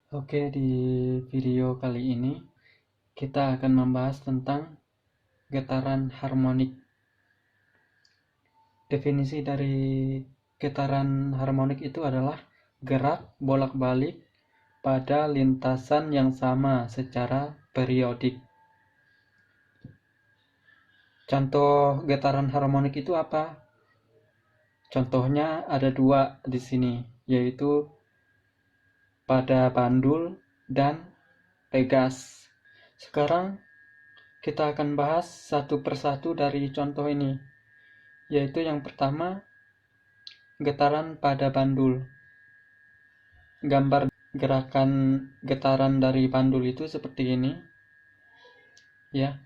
Oke, di video kali ini kita akan membahas tentang getaran harmonik. Definisi dari getaran harmonik itu adalah gerak bolak-balik pada lintasan yang sama secara periodik. Contoh getaran harmonik itu apa? Contohnya ada dua di sini, yaitu pada bandul dan pegas. Sekarang kita akan bahas satu persatu dari contoh ini, yaitu yang pertama, getaran pada bandul. Gambar gerakan getaran dari bandul itu seperti ini, ya.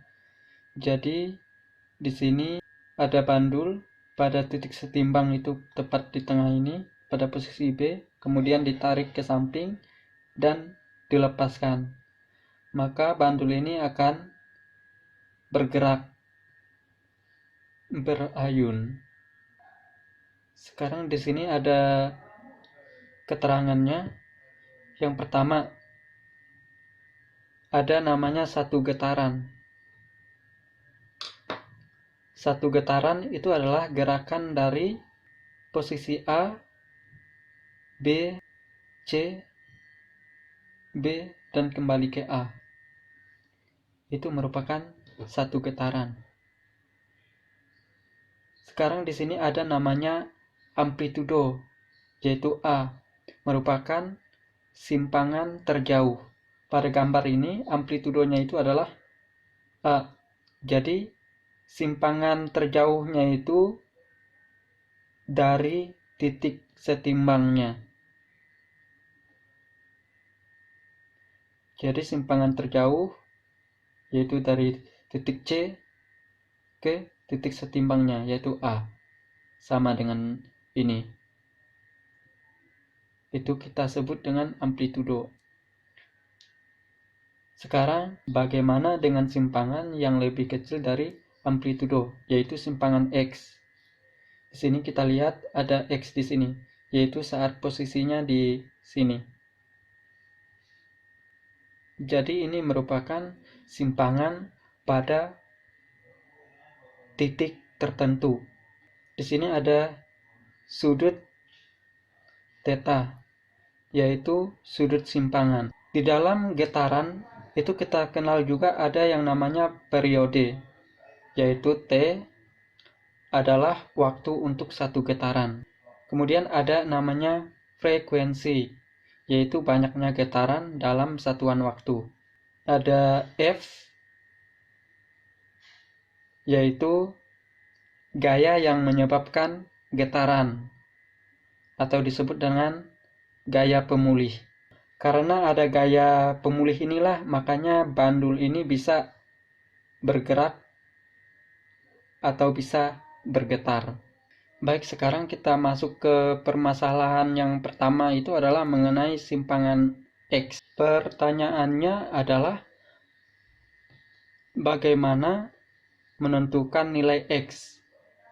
Jadi di sini ada bandul pada titik setimbang itu tepat di tengah ini, pada posisi B, kemudian ditarik ke samping dan dilepaskan. Maka bandul ini akan bergerak, berayun. Sekarang di sini ada keterangannya. Yang pertama, ada namanya satu getaran. Satu getaran itu adalah gerakan dari posisi A, B, C, B, dan kembali ke A. Itu merupakan satu getaran. Sekarang di sini ada namanya amplitudo, yaitu A, merupakan simpangan terjauh. Pada gambar ini amplitudonya itu adalah A. Jadi simpangan terjauhnya itu dari titik setimbangnya. Jadi simpangan terjauh yaitu dari titik C ke titik setimbangnya, yaitu A. Sama dengan ini. Itu kita sebut dengan amplitudo. Sekarang bagaimana dengan simpangan yang lebih kecil dari amplitudo, yaitu simpangan X. Di sini kita lihat ada X di sini, yaitu saat posisinya di sini. Jadi ini merupakan simpangan pada titik tertentu. Di sini ada sudut theta, yaitu sudut simpangan. Di dalam getaran itu kita kenal juga ada yang namanya periode, yaitu T adalah waktu untuk satu getaran. Kemudian ada namanya frekuensi, yaitu banyaknya getaran dalam satuan waktu. Ada F, yaitu gaya yang menyebabkan getaran, atau disebut dengan gaya pemulih. Karena ada gaya pemulih inilah, makanya bandul ini bisa bergerak atau bisa bergetar. Baik, sekarang kita masuk ke permasalahan yang pertama, itu adalah mengenai simpangan X. Pertanyaannya adalah bagaimana menentukan nilai X,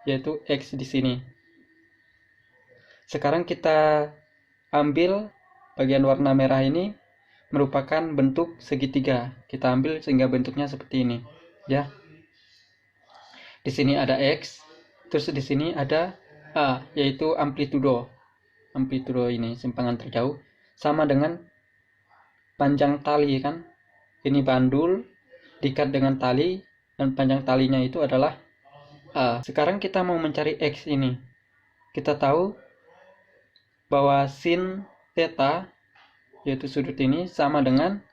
yaitu X di sini. Sekarang kita ambil bagian warna merah ini merupakan bentuk segitiga. Kita ambil sehingga bentuknya seperti ini, ya. Di sini ada X, terus di sini ada A, yaitu amplitudo. Amplitudo ini simpangan terjauh, sama dengan panjang tali kan. Ini bandul diikat dengan tali dan panjang talinya itu adalah A. Sekarang kita mau mencari X ini. Kita tahu bahwa sin theta, yaitu sudut ini, sama dengan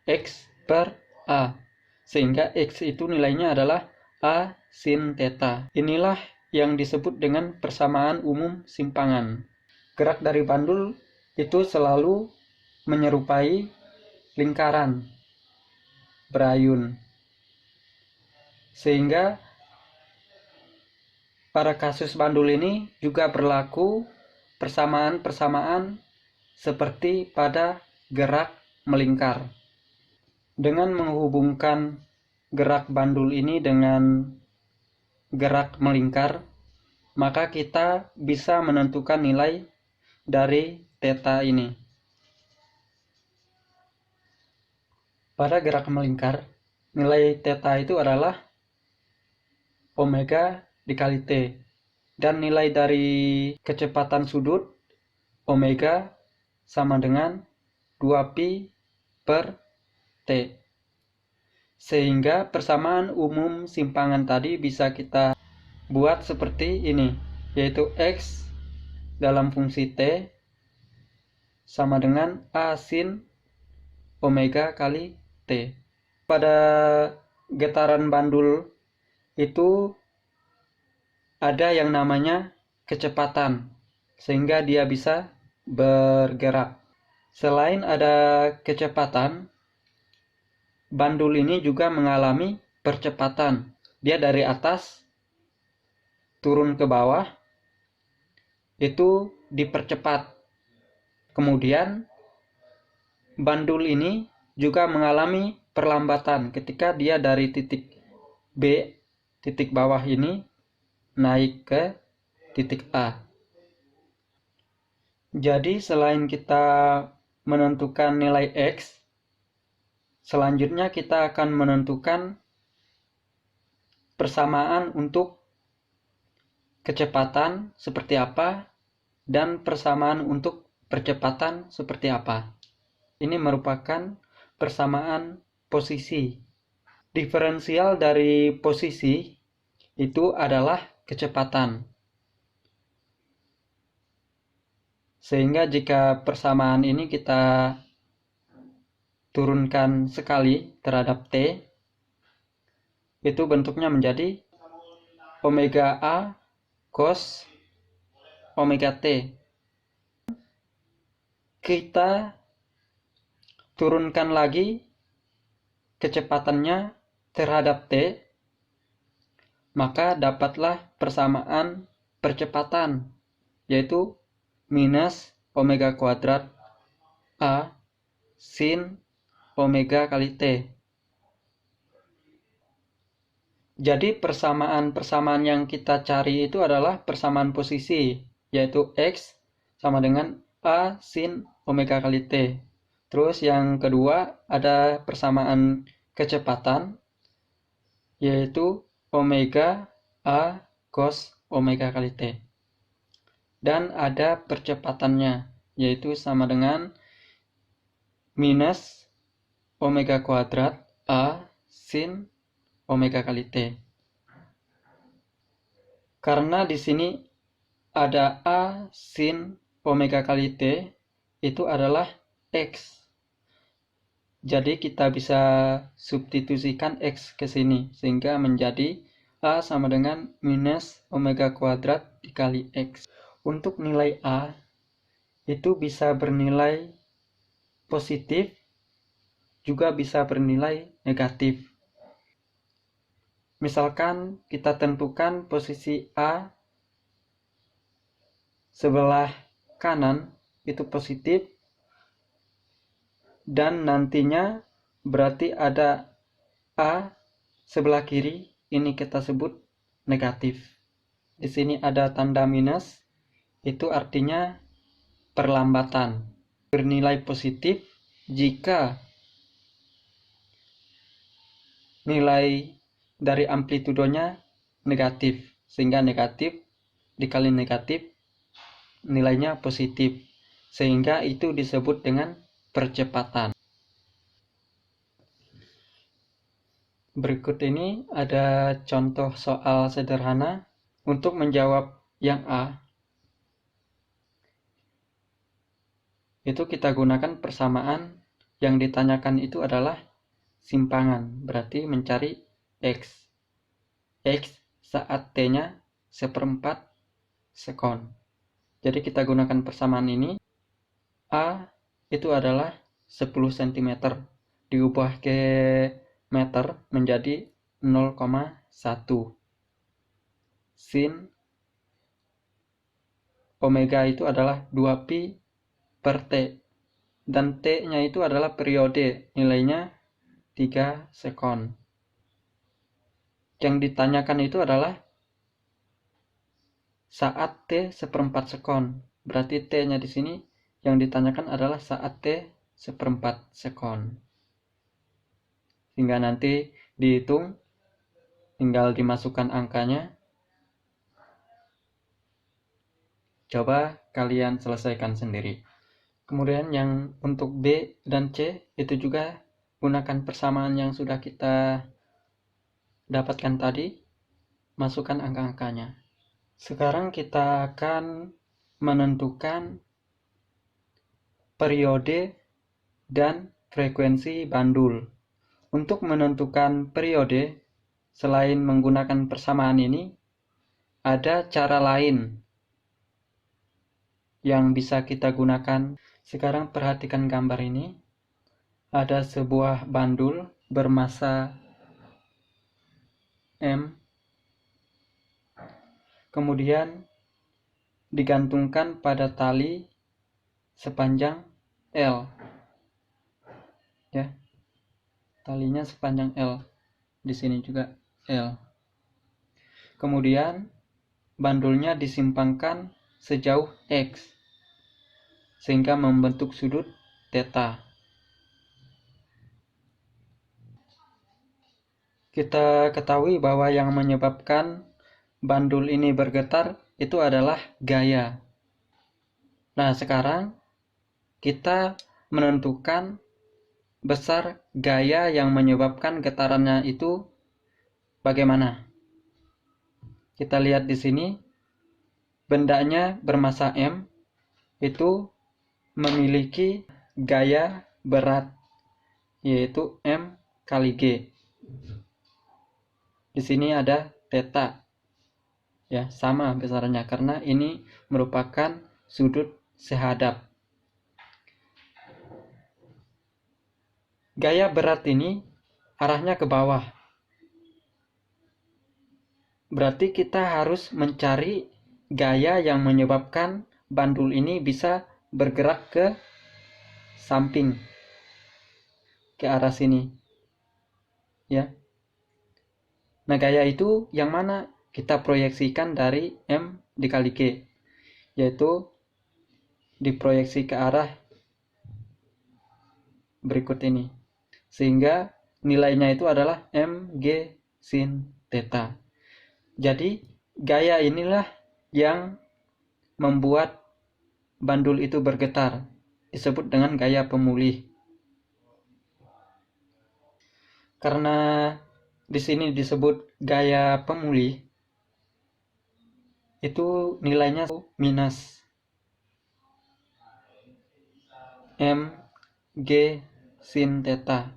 X per A. Sehingga X itu nilainya adalah A sin theta. Inilah yang disebut dengan persamaan umum simpangan. Gerak dari bandul itu selalu menyerupai lingkaran berayun. Sehingga pada kasus bandul ini juga berlaku persamaan-persamaan seperti pada gerak melingkar. Dengan menghubungkan gerak bandul ini dengan gerak melingkar, maka kita bisa menentukan nilai dari theta ini. Pada gerak melingkar, nilai theta itu adalah omega dikali T. Dan nilai dari kecepatan sudut omega sama dengan 2pi per T. Sehingga persamaan umum simpangan tadi bisa kita buat seperti ini, yaitu X dalam fungsi T sama dengan A sin omega kali T. Pada getaran bandul itu ada yang namanya kecepatan, sehingga dia bisa bergerak. Selain ada kecepatan, bandul ini juga mengalami percepatan. Dia dari atas turun ke bawah, itu dipercepat. Kemudian bandul ini juga mengalami perlambatan ketika dia dari titik B, titik bawah ini, naik ke titik A. Jadi selain kita menentukan nilai X, selanjutnya kita akan menentukan persamaan untuk kecepatan seperti apa dan persamaan untuk percepatan seperti apa. Ini merupakan persamaan posisi. Diferensial dari posisi itu adalah kecepatan. Sehingga jika persamaan ini kita turunkan sekali terhadap T, itu bentuknya menjadi omega A cos omega T. Kita turunkan lagi kecepatannya terhadap T, maka dapatlah persamaan percepatan, yaitu minus omega kuadrat A sin omega kali T. Jadi persamaan-persamaan yang kita cari itu adalah persamaan posisi, yaitu X sama dengan A sin omega kali T. Terus yang kedua ada persamaan kecepatan, yaitu omega A cos omega kali T. Dan ada percepatannya, yaitu sama dengan minus omega kuadrat A sin omega kali T. Karena di sini ada A sin omega kali T, itu adalah X. Jadi kita bisa substitusikan X ke sini, sehingga menjadi A sama dengan minus omega kuadrat dikali X. Untuk nilai A, itu bisa bernilai positif, juga bisa bernilai negatif. Misalkan kita tentukan posisi A sebelah kanan itu positif, dan nantinya berarti ada A sebelah kiri, ini kita sebut negatif. Di sini ada tanda minus, itu artinya perlambatan. Bernilai positif jika nilai dari amplitudonya negatif, sehingga negatif dikali negatif nilainya positif, sehingga itu disebut dengan percepatan. Berikut ini ada contoh soal sederhana. Untuk menjawab yang A, itu kita gunakan persamaan. Yang ditanyakan itu adalah simpangan, berarti mencari X. X saat T-nya 1/4 sekon. Jadi kita gunakan persamaan ini. A itu adalah 10 cm. Diubah ke meter menjadi 0,1. Sin omega itu adalah 2pi per T. Dan T-nya itu adalah periode, nilainya 3 sekon. Yang ditanyakan itu adalah saat T 1/4 sekon. Berarti T-nya di sini yang ditanyakan adalah saat T 1/4 sekon. hingga nanti dihitung, tinggal dimasukkan angkanya. Coba kalian selesaikan sendiri. Kemudian yang untuk B dan C itu juga gunakan persamaan yang sudah kita dapatkan tadi, masukkan angka-angkanya. Sekarang kita akan menentukan periode dan frekuensi bandul. Untuk menentukan periode, selain menggunakan persamaan ini, ada cara lain yang bisa kita gunakan. Sekarang perhatikan gambar ini. Ada sebuah bandul bermassa M, kemudian digantungkan pada tali sepanjang L. Ya, talinya sepanjang L. Di sini juga L. Kemudian bandulnya disimpangkan sejauh X sehingga membentuk sudut theta. Kita ketahui bahwa yang menyebabkan bandul ini bergetar itu adalah gaya. Nah, sekarang kita menentukan besar gaya yang menyebabkan getarannya itu bagaimana. Kita lihat di sini, bendanya bermassa M itu memiliki gaya berat, yaitu M kali G. Di sini ada theta, ya, sama besarnya karena ini merupakan sudut sehadap. Gaya berat ini arahnya ke bawah. Berarti kita harus mencari gaya yang menyebabkan bandul ini bisa bergerak ke samping, ke arah sini, ya. Nah, gaya itu yang mana? Kita proyeksikan dari M dikali G, yaitu diproyeksi ke arah berikut ini, sehingga nilainya itu adalah mg sin theta. Jadi gaya inilah yang membuat bandul itu bergetar, disebut dengan gaya pemulih. Karena di sini disebut gaya pemulih, itu nilainya minus mg sin theta.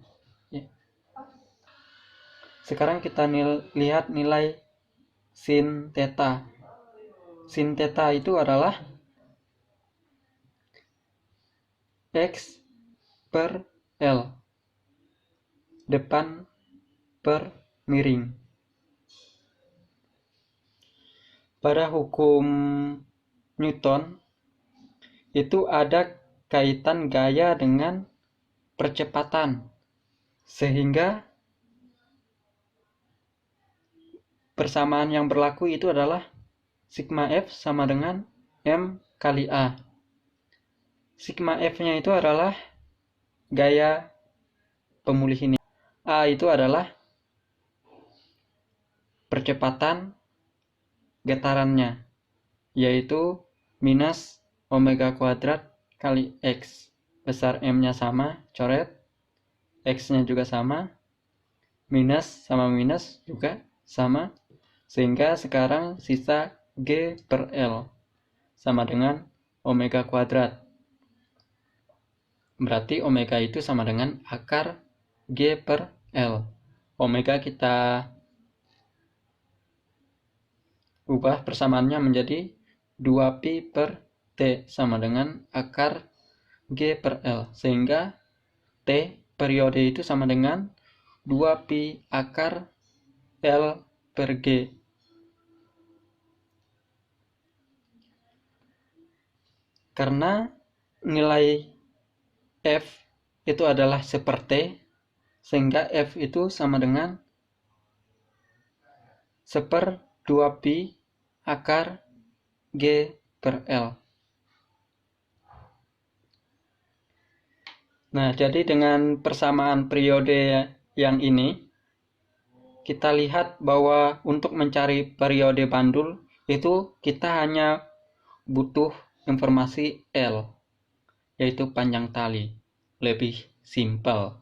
Sekarang kita lihat nilai sin theta. Sin theta itu adalah X per L, depan per miring. Pada hukum Newton itu ada kaitan gaya dengan percepatan, sehingga persamaan yang berlaku itu adalah sigma F sama dengan M kali A. Sigma F-nya itu adalah gaya pemulih ini. A itu adalah percepatan getarannya, yaitu minus omega kuadrat kali X. Besar M-nya sama, coret. X-nya juga sama. Minus sama minus juga sama. Sehingga sekarang sisa G per L sama dengan omega kuadrat. Berarti omega itu sama dengan akar G per L. Omega kita ubah persamaannya menjadi 2pi per T sama dengan akar G per L. Sehingga T periode itu sama dengan 2pi akar L per G. Karena nilai F itu adalah seper-T, sehingga F itu sama dengan seper 2pi akar G per L. Nah, jadi dengan persamaan periode yang ini, kita lihat bahwa untuk mencari periode bandul itu kita hanya butuh informasi L, yaitu panjang tali. Lebih simpel.